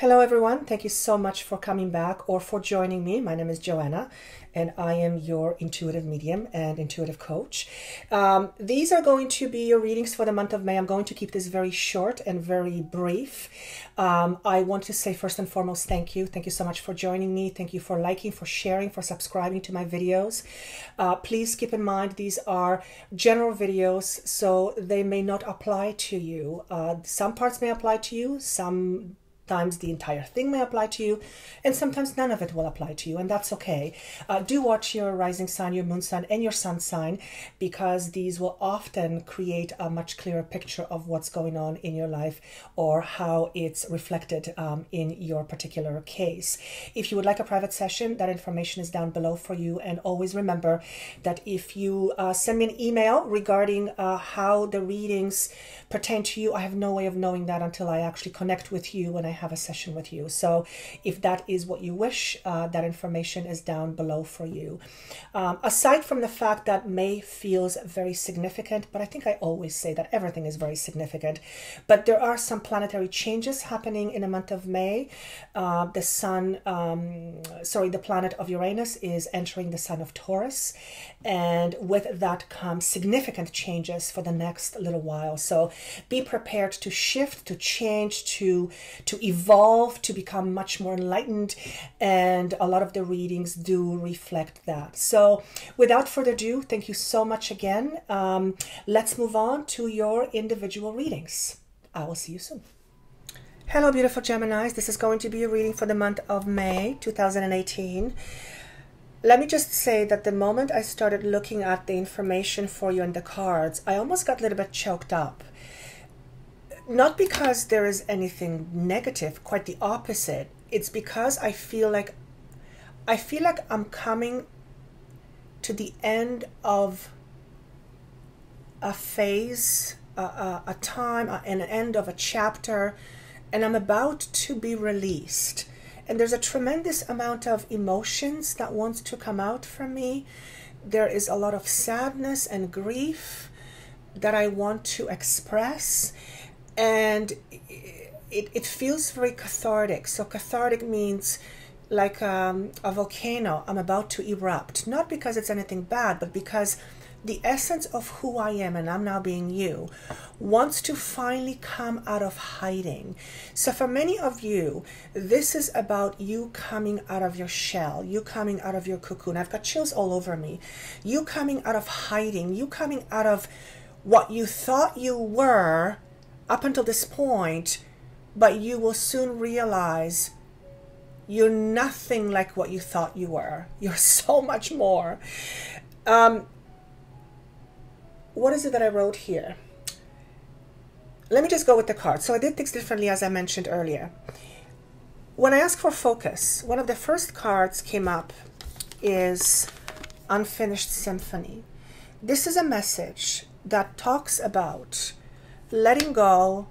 Hello everyone, thank you so much for coming back or for joining me. My name is Joanna and I am your intuitive medium and intuitive coach. These are going to be your readings for the month of May. I'm going to keep this very short and very brief. I want to say first and foremost, thank you. Thank you so much for joining me. Thank you for liking, for sharing, for subscribing to my videos. Please keep in mind these are general videos, so they may not apply to you. Some parts may apply to you, sometimes the entire thing may apply to you, and sometimes none of it will apply to you, and that's okay. Do watch your rising sign, your moon sign, and your sun sign, because these will often create a much clearer picture of what's going on in your life or how it's reflected in your particular case. If you would like a private session, that information is down below for you, and always remember that if you send me an email regarding how the readings pertain to you, I have no way of knowing that until I actually connect with you when I have a session with you. So if that is what you wish, that information is down below for you. Aside from the fact that May feels very significant, but I think I always say that everything is very significant, but there are some planetary changes happening in the month of May. The planet of Uranus is entering the sign of Taurus, and with that comes significant changes for the next little while. So be prepared to shift, to change, to evolve, to become much more enlightened, and a lot of the readings do reflect that. So without further ado, thank you so much again. Let's move on to your individual readings. I will see you soon. Hello beautiful Geminis, this is going to be a reading for the month of May 2018. Let me just say that the moment I started looking at the information for you and the cards, I almost got a little bit choked up. Not because there is anything negative, quite the opposite. It's because I feel like I'm coming to the end of a phase, a time, an end of a chapter, and I'm about to be released. And there's a tremendous amount of emotions that wants to come out from me. There is a lot of sadness and grief that I want to express. And it feels very cathartic. So cathartic means like a volcano. I'm about to erupt. Not because it's anything bad, but because the essence of who I am, and I'm now being you, wants to finally come out of hiding. So for many of you, this is about you coming out of your shell, you coming out of your cocoon. I've got chills all over me. You coming out of hiding, you coming out of what you thought you were up until this point, but you will soon realize you're nothing like what you thought you were. You're so much more. What is it that I wrote here? Let me just go with the cards. So I did things differently, as I mentioned earlier. When I asked for focus, one of the first cards came up is Unfinished Symphony. This is a message that talks about letting go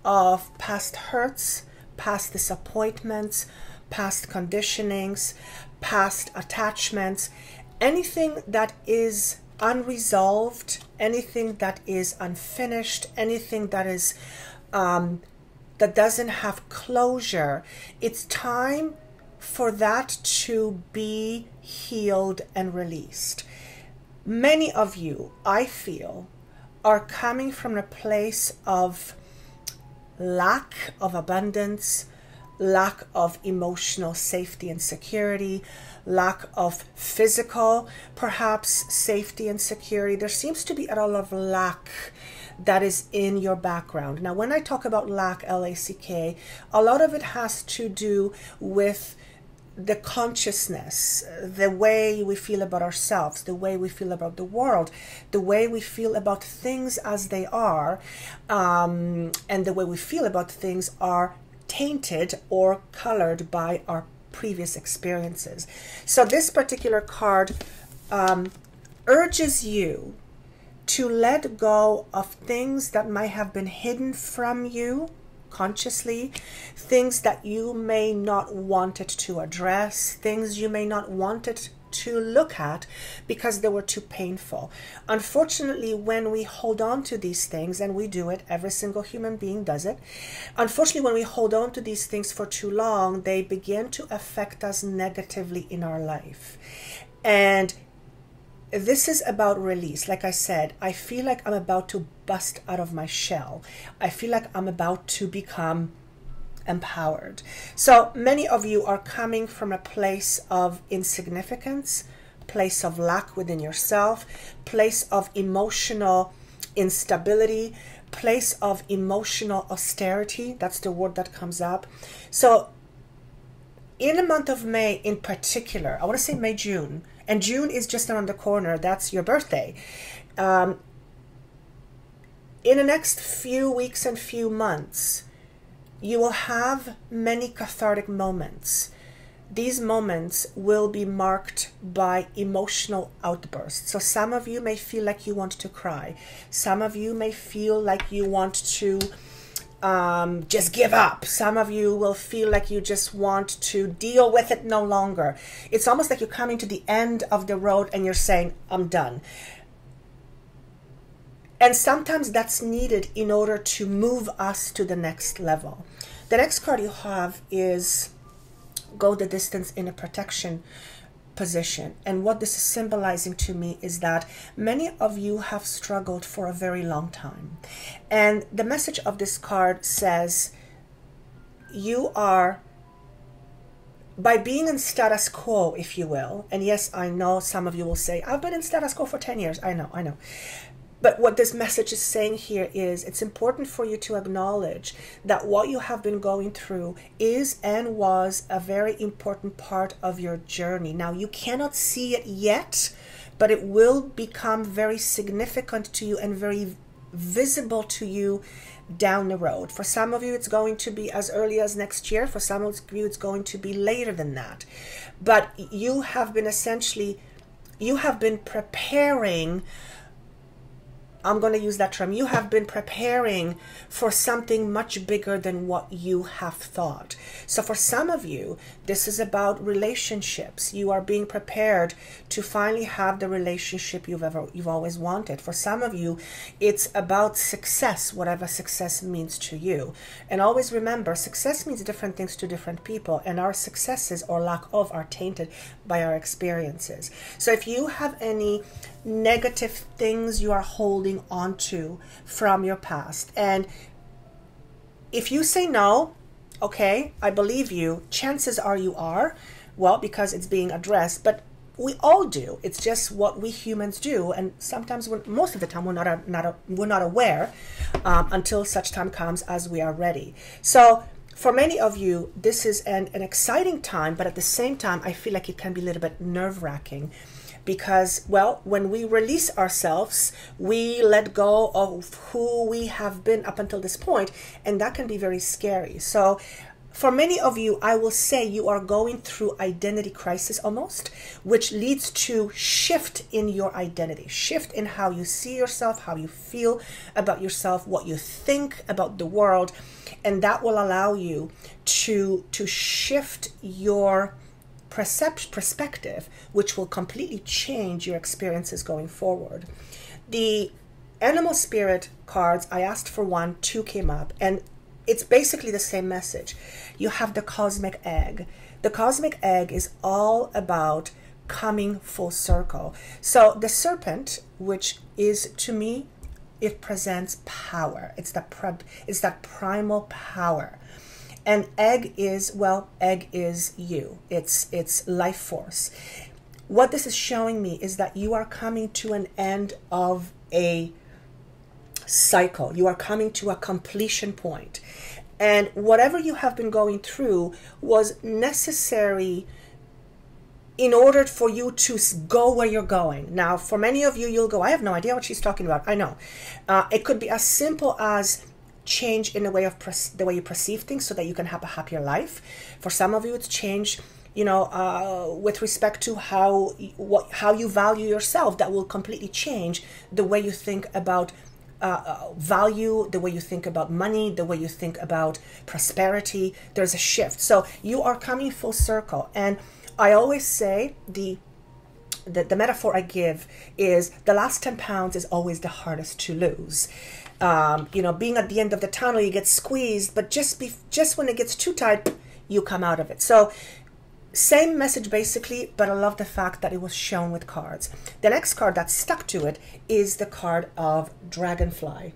of past hurts, past disappointments, past conditionings, past attachments, anything that is unresolved, anything that is unfinished, anything that is that doesn't have closure. It's time for that to be healed and released. Many of you, I feel, are coming from a place of lack of abundance, lack of emotional safety and security, lack of physical, perhaps, safety and security. There seems to be a lot of lack that is in your background. Now, when I talk about lack, L-A-C-K, a lot of it has to do with the consciousness, the way we feel about ourselves, the way we feel about the world, the way we feel about things as they are, and the way we feel about things are tainted or colored by our previous experiences. So this particular card urges you to let go of things that might have been hidden from you consciously, things that you may not wanted to address, things you may not wanted to look at because they were too painful. Unfortunately, when we hold on to these things, and we do it, every single human being does it. Unfortunately, when we hold on to these things for too long, they begin to affect us negatively in our life. And this is about release. Like I said, I feel like I'm about to bust out of my shell. I feel like I'm about to become empowered. So many of you are coming from a place of insignificance, place of lack within yourself, place of emotional instability, place of emotional austerity. That's the word that comes up. So in the month of May in particular, I want to say May, June, and June is just around the corner. That's your birthday. In the next few weeks and few months, you will have many cathartic moments. These moments will be marked by emotional outbursts. So some of you may feel like you want to cry. Some of you may feel like you want to just give up. Some of you will feel like you just want to deal with it no longer. It's almost like you're coming to the end of the road and you're saying, I'm done. And sometimes that's needed in order to move us to the next level. The next card you have is go the distance in a protection position. And what this is symbolizing to me is that many of you have struggled for a very long time. And the message of this card says you are, by being in status quo, if you will, and yes, I know some of you will say, I've been in status quo for 10 years. I know. But what this message is saying here is it's important for you to acknowledge that what you have been going through is and was a very important part of your journey. Now, you cannot see it yet, but it will become very significant to you and very visible to you down the road. For some of you, it's going to be as early as next year. For some of you, it's going to be later than that. But you have been preparing, I'm going to use that term, you have been preparing for something much bigger than what you have thought. So for some of you, this is about relationships. You are being prepared to finally have the relationship you've always wanted. For some of you, it's about success, whatever success means to you. And always remember, success means different things to different people, and our successes or lack of are tainted by our experiences. So if you have any negative things you are holding on to from your past, and if you say no, okay, I believe you, chances are you are, well, because it's being addressed, but we all do. It's just what we humans do, and sometimes, most of the time, we're not aware until such time comes as we are ready. So for many of you, this is an exciting time, but at the same time, I feel like it can be a little bit nerve-wracking. Because, well, when we release ourselves, we let go of who we have been up until this point, and that can be very scary. So for many of you, I will say you are going through identity crisis almost, which leads to shift in your identity, shift in how you see yourself, how you feel about yourself, what you think about the world, and that will allow you to shift your perspective, which will completely change your experiences going forward. The animal spirit cards, I asked for one, 2 came up, and it's basically the same message. You have the cosmic egg. The cosmic egg is all about coming full circle. So the serpent, which is, to me, it presents power. It's that primal power. And egg is, well, egg is you. It's life force. What this is showing me is that you are coming to an end of a cycle. You are coming to a completion point. And whatever you have been going through was necessary in order for you to go where you're going. Now, for many of you, you'll go, I have no idea what she's talking about. I know. It could be as simple as change in the way you perceive things so that you can have a happier life. For some of you, it's change, with respect to how you value yourself. That will completely change the way you think about value, the way you think about money, the way you think about prosperity. There's a shift. So you are coming full circle. And I always say the the metaphor I give is the last 10 pounds is always the hardest to lose. You know, being at the end of the tunnel, you get squeezed, but just when it gets too tight, you come out of it. So same message basically, but I love the fact that it was shown with cards. The next card that stuck to it is the card of Dragonfly.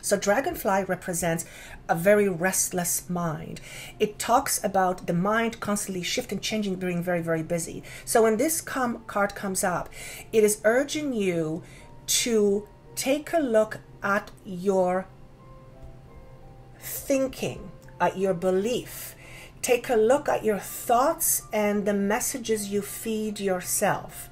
So Dragonfly represents a very restless mind. It talks about the mind constantly shifting, changing, being very, very busy. So when this card comes up, it is urging you to take a look at your thinking, at your belief. Take a look at your thoughts and the messages you feed yourself.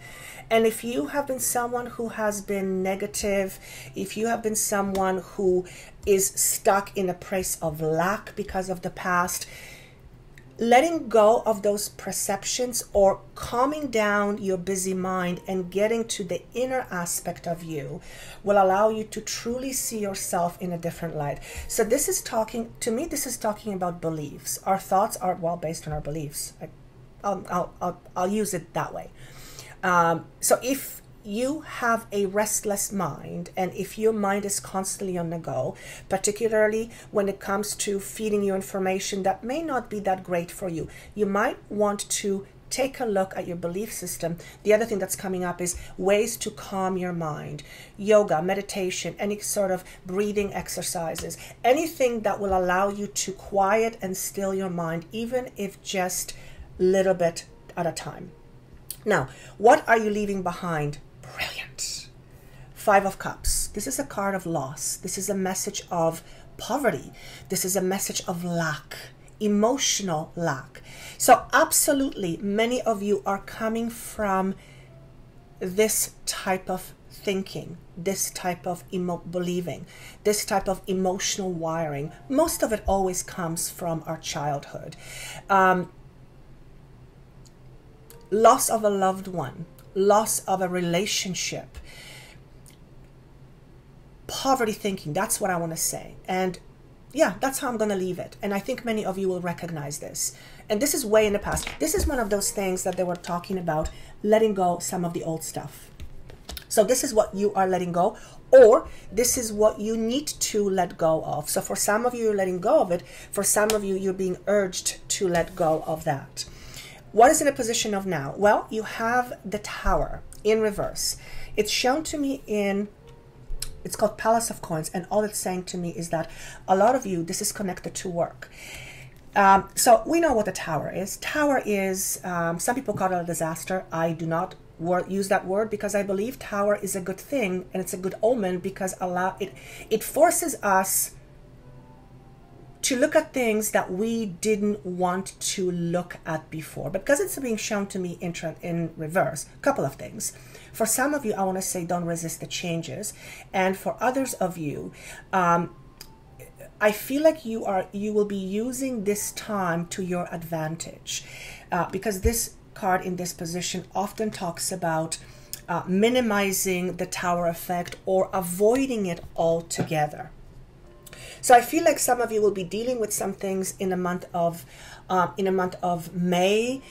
And if you have been someone who has been negative, if you have been someone who is stuck in a place of lack because of the past, letting go of those perceptions or calming down your busy mind and getting to the inner aspect of you will allow you to truly see yourself in a different light. So this is talking, to me, this is talking about beliefs. Our thoughts are, well, based on our beliefs. I'll use it that way. So if you have a restless mind, and if your mind is constantly on the go, particularly when it comes to feeding you information that may not be that great for you, you might want to take a look at your belief system. The other thing that's coming up is ways to calm your mind. Yoga, meditation, any sort of breathing exercises, anything that will allow you to quiet and still your mind, even if just a little bit at a time. Now, what are you leaving behind? Brilliant. Five of Cups. This is a card of loss. This is a message of poverty. This is a message of lack, emotional lack. So absolutely, many of you are coming from this type of thinking, this type of believing, this type of emotional wiring. Most of it always comes from our childhood. Loss of a loved one, loss of a relationship, poverty thinking, that's what I want to say. And yeah, that's how I'm going to leave it. And I think many of you will recognize this. And this is way in the past. This is one of those things that they were talking about, letting go some of the old stuff. So this is what you are letting go, or this is what you need to let go of. So for some of you, you're letting go of it. For some of you, you're being urged to let go of that. What is in a position of now? Well, you have the Tower in reverse. It's shown to me in, it's called Palace of Coins, and all it's saying to me is that a lot of you, this is connected to work. So we know what the Tower is. Tower is, some people call it a disaster. I do not use that word because I believe Tower is a good thing, and it's a good omen because it forces us to look at things that we didn't want to look at before. But because it's being shown to me in reverse, a couple of things. For some of you, I want to say don't resist the changes. And for others of you, I feel like you will be using this time to your advantage. Because this card in this position often talks about minimizing the Tower effect or avoiding it altogether. So I feel like some of you will be dealing with some things in a month of May.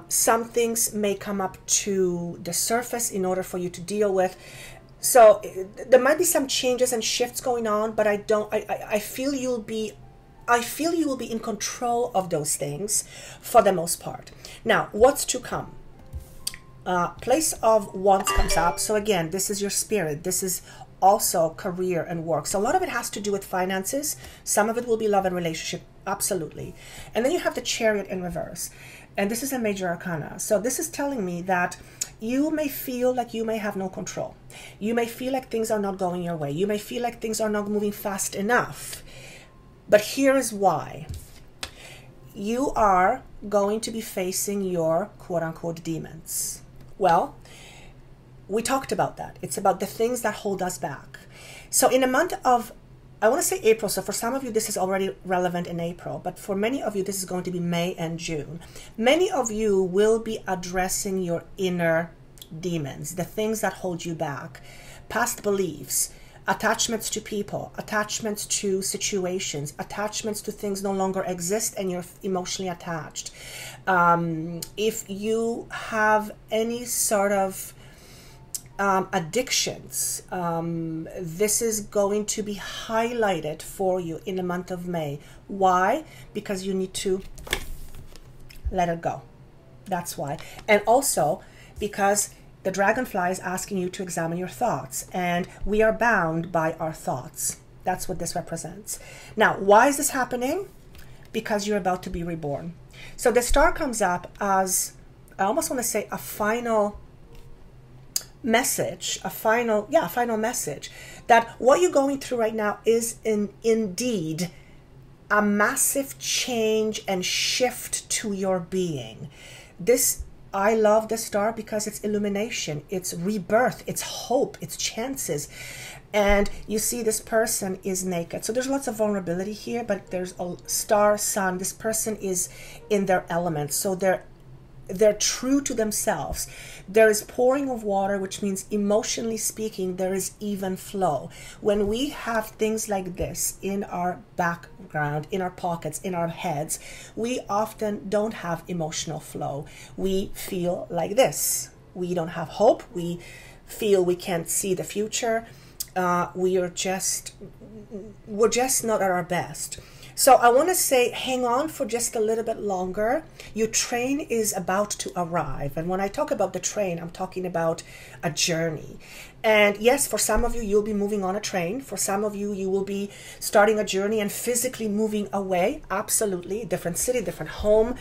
Some things may come up to the surface in order for you to deal with. So there might be some changes and shifts going on, but I feel you will be in control of those things for the most part. Now, what's to come? Place of Wands comes up. So again, this is your spirit. This is also career and work. So a lot of it has to do with finances. Some of it will be love and relationship, absolutely. And then you have the Chariot in reverse. And this is a major arcana. So this is telling me that you may feel like you may have no control. You may feel like things are not going your way. You may feel like things are not moving fast enough. But here is why. You are going to be facing your quote-unquote demons. Well, we talked about that. It's about the things that hold us back. So in a month of, I want to say April, so for some of you this is already relevant in April, but for many of you this is going to be May and June. Many of you will be addressing your inner demons, the things that hold you back, past beliefs, attachments to people, attachments to situations, attachments to things no longer exist and you're emotionally attached. If you have any sort of addictions, this is going to be highlighted for you in the month of May. Why? Because you need to let it go. That's why. And also because the dragonfly is asking you to examine your thoughts, and we are bound by our thoughts. That's what this represents. Now, why is this happening? Because you're about to be reborn. So the star comes up as, I almost want to say, a final message, a final message, that what you're going through right now is indeed a massive change and shift to your being. I love the star because it's illumination, it's rebirth, it's hope, it's chances. And you see this person is naked. So there's lots of vulnerability here, but there's a star, sun. This person is in their element. So they're true to themselves. There is pouring of water, which means emotionally speaking, there is even flow. When we have things like this in our background, in our pockets, in our heads, we often don't have emotional flow. We feel like this. We don't have hope. We feel we can't see the future. We're just not at our best. So I want to say, hang on for just a little bit longer. Your train is about to arrive. And when I talk about the train, I'm talking about a journey. And yes, for some of you, you'll be moving on a train. For some of you, you will be starting a journey and physically moving away. Absolutely. Different city, different home,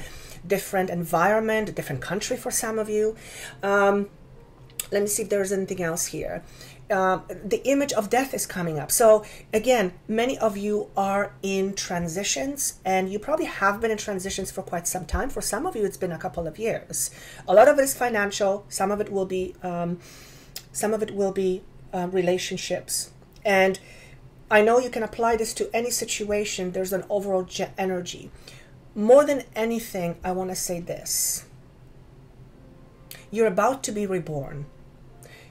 different environment, different country for some of you. Let me see if there's anything else here. The image of death is coming up. So again, many of you are in transitions, and you probably have been in transitions for quite some time. For some of you, it's been a couple of years. A lot of it is financial. Some of it will be relationships. And I know you can apply this to any situation. There's an overall energy. More than anything, I want to say this. You're about to be reborn.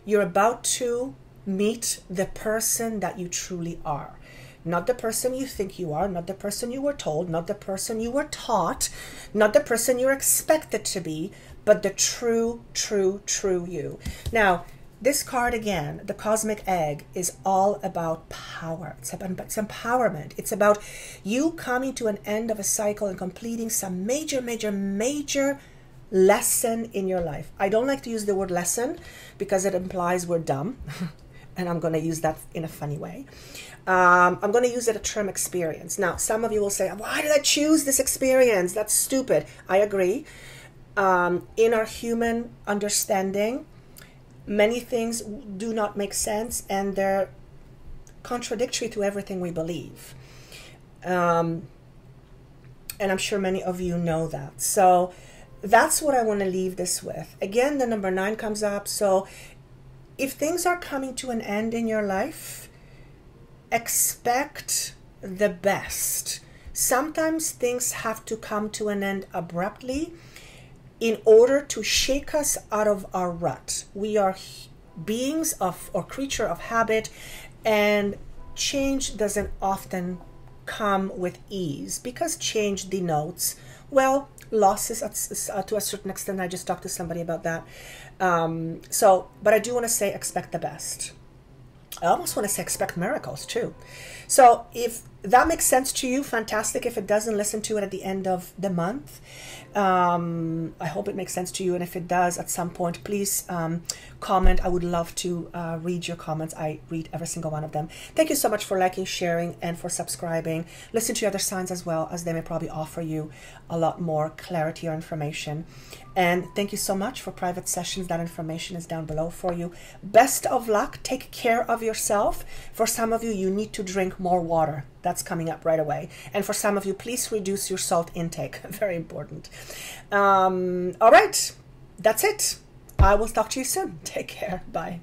You're about to meet the person that you truly are. Not the person you think you are, not the person you were told, not the person you were taught, not the person you're expected to be, but the true you. Now, this card again, the cosmic egg, is all about power. It's empowerment. It's about you coming to an end of a cycle and completing some major lesson in your life. I don't like to use the word lesson because it implies we're dumb. And I'm going to use that in a funny way. I'm going to use it a term experience. Now, some of you will say, why did I choose this experience? That's stupid. I agree. In our human understanding, many things do not make sense, and they're contradictory to everything we believe. And I'm sure many of you know that. So that's what I want to leave this with. Again, the number 9 comes up. So if things are coming to an end in your life, expect the best. Sometimes things have to come to an end abruptly in order to shake us out of our rut. We are beings of, or creature of habit, and change doesn't often come with ease because change denotes, well, losses to a certain extent. I just talked to somebody about that. But I do want to say expect the best. I almost want to say expect miracles too. So if that makes sense to you, fantastic. If it doesn't, listen to it at the end of the month. I hope it makes sense to you. And if it does at some point, please comment. I would love to read your comments. I read every single one of them. Thank you so much for liking, sharing, and for subscribing. Listen to your other signs as well, as they may probably offer you a lot more clarity or information. And thank you so much for private sessions. That information is down below for you. Best of luck. Take care of yourself. For some of you, you need to drink more water. That's coming up right away. And for some of you, please reduce your salt intake. Very important. All right. That's it. I will talk to you soon. Take care. Bye.